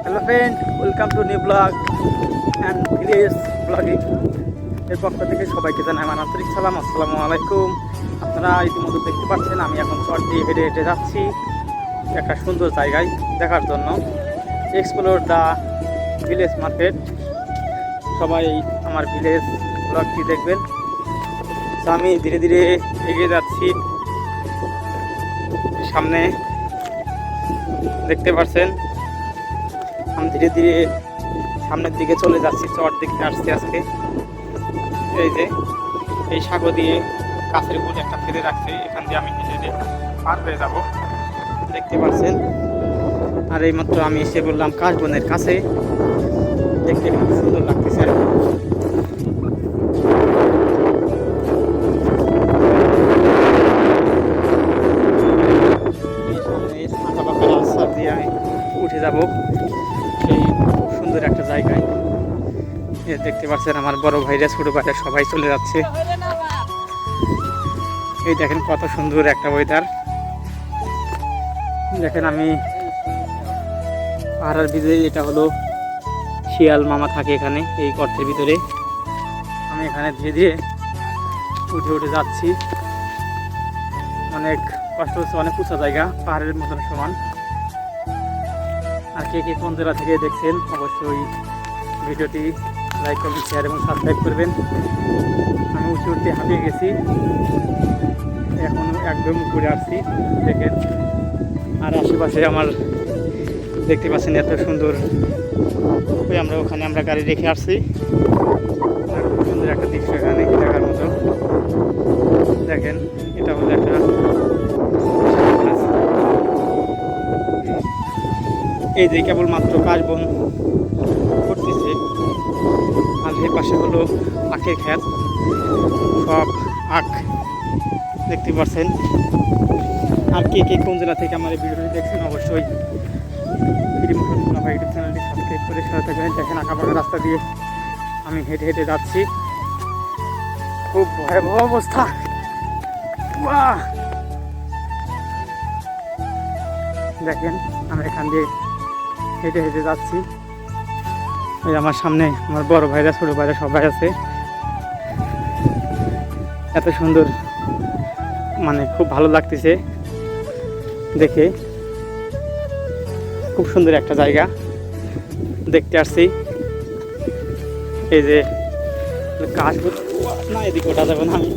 Hello friend, welcome to new blog and village blogging এর পক্ষ থেকে সবাইকে জানাই আমার আন্তরিক সালাম। আসসালামু আলাইকুম। আপনারা ইতিমধ্যে দেখতে পাচ্ছেন আমি এখন চর দিয়ে হেঁটে হেঁটে যাচ্ছি একটা সুন্দর জায়গায় দেখার জন্য, এক্সপ্লোর দ্য ভিলেজ মার্কেট। সবাই আমার ভিলেজ ব্লগটি দেখবেন। তো আমি ধীরে ধীরে এগিয়ে যাচ্ছি, সামনে দেখতে পাচ্ছেন আমি ধীরে ধীরে সামনের দিকে চলে যাচ্ছি, চর দিকে আসছি আজকে। এই যে এই সাগো দিয়ে কাছের উপর একটা ফেলে রাখছে, এখান দিয়ে আমি হেঁটে হেঁটে পার হয়ে যাব, দেখতে পাচ্ছেন। আর এই মাত্র আমি এসে বললাম কাশবনের কাছে, দেখতে খুব সুন্দর লাগতেছে। রাস্তা দিয়ে আমি উঠে যাব সেই খুব সুন্দর একটা জায়গায়। দেখতে পাচ্ছেন আমার বড় ভাইরা ছোট ভাইরা সবাই চলে যাচ্ছে। এই দেখেন কত সুন্দর একটা ওয়েদার। দেখেন আমি পাহাড়ের ভিতরে, এটা হলো শিয়াল মামা থাকে এখানে এই গর্তের ভিতরে। আমি এখানে ধীরে ধীরে উঠে উঠে যাচ্ছি। অনেক কষ্ট হচ্ছে, অনেক উঁচা জায়গা, পাহাড়ের মতন সমান। আর কে কে কোন জেলা থেকে দেখছেন অবশ্যই ভিডিওটি লাইক, কমেন্ট, শেয়ার এবং সাবস্ক্রাইব করবেন। আমি উঠতে উঠতে হাঁপিয়ে গেছি, এখন একদম উপরে আসছি দেখেন। আর আশেপাশে আমার দেখতে পাচ্ছেন এত সুন্দর। আমরা গাড়ি রেখে আসছি, আর খুব সুন্দর একটা দৃশ্য এখানে দেখার মতো। দেখেন এটা হলো একটা, এই যে কেবলমাত্র কাশবন করতেছে। আর এর পাশে হলো আখের ক্ষেত, সব আখ দেখতে পাচ্ছেন। আর কে কে কোন জেলা থেকে আমার এই ভিডিওটি দেখছেন অবশ্যই ইউটিউব চ্যানেলটি সাবস্ক্রাইব করে সাথে থাকবেন। দেখেন আঁকাবাঁকা রাস্তা দিয়ে আমি হেঁটে হেঁটে যাচ্ছি, খুব ভয়াবহ অবস্থা। দেখেন আমি এখান দিয়ে হেঁটে হেঁটে যাচ্ছি। এই আমার সামনে আমার বড় ভাইরা ছোট ভাইরা সবাই আছে। এত সুন্দর, মানে খুব ভালো লাগতেছে দেখে। খুব সুন্দর একটা জায়গা দেখতে আসছি। এই যে কাশ না, এদিকে ওঠা যাবে না। আমি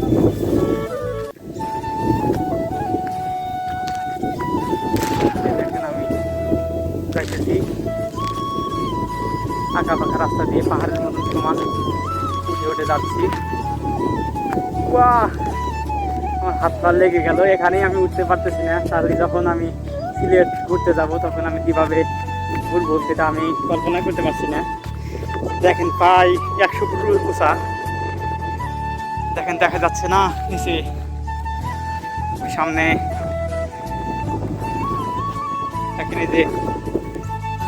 দেখেন আমি যাইতেছি আঁকা পাখা রাস্তা দিয়ে, পাহাড়ের মতন সমান উঠে উঠে যাচ্ছি। আমার হাত পা লেগে গেল, এখানেই আমি উঠতে পারতেছি না। তাহলে যখন আমি সিলেট ঘুরতে যাব তখন আমি কিভাবে ঘুরবো সেটা আমি কল্পনা করতে পারছি না। দেখেন প্রায় 100 ফুট উঁচা, দেখেন দেখা যাচ্ছে না নিচে, সামনে দেখেন এই যে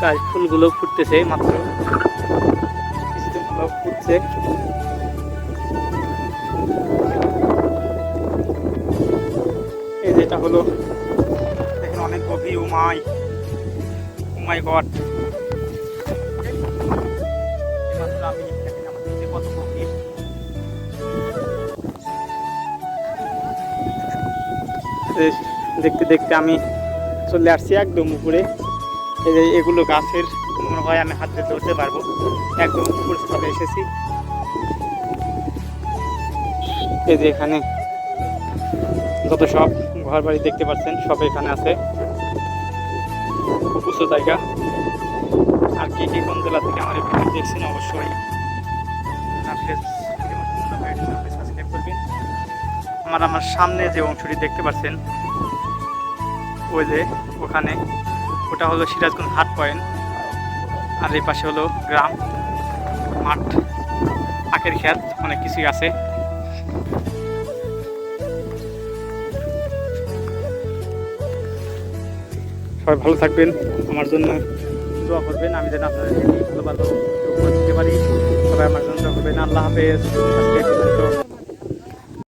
কাশ ফুলগুলো ফুটতেছে, মাত্র কিছুদিন ফুটছে। এই যেটা হলো দেখেন অনেক গভীর, উমাই গড। কত গভীর, দেখতে দেখতে আমি চলে আসছি একদম উপরে। এই যে এগুলো গাছের, মনে হয় আমি হাত দিয়ে ধরতে পারবো, একদম উপরে চলে এসেছি। এই যে এখানে যত সব ঘর বাড়ি দেখতে পাচ্ছেন সব এখানে আছে, খুব উঁচু জায়গা। আর কে কে কোন জেলা থেকে আমার ভিডিও দেখছেন অবশ্যই সাবস্ক্রাইব করবেন। আমার সামনে যে অংশটি দেখতে পাচ্ছেন ওই যে ওখানে, ওটা হলো সিরাজগঞ্জ হাট পয়েন্ট। আর এই পাশে হলো গ্রাম, মাঠ, আখের ক্ষেত, অনেক কিছুই আছে। সবাই ভালো থাকবেন, আমার জন্য দোয়া করবেন, আমি যেন আপনাদের ভালো ভালো দিতে পারি। সবাই আমার জন্য দোয়া করবেন। আল্লাহ হাফেজ।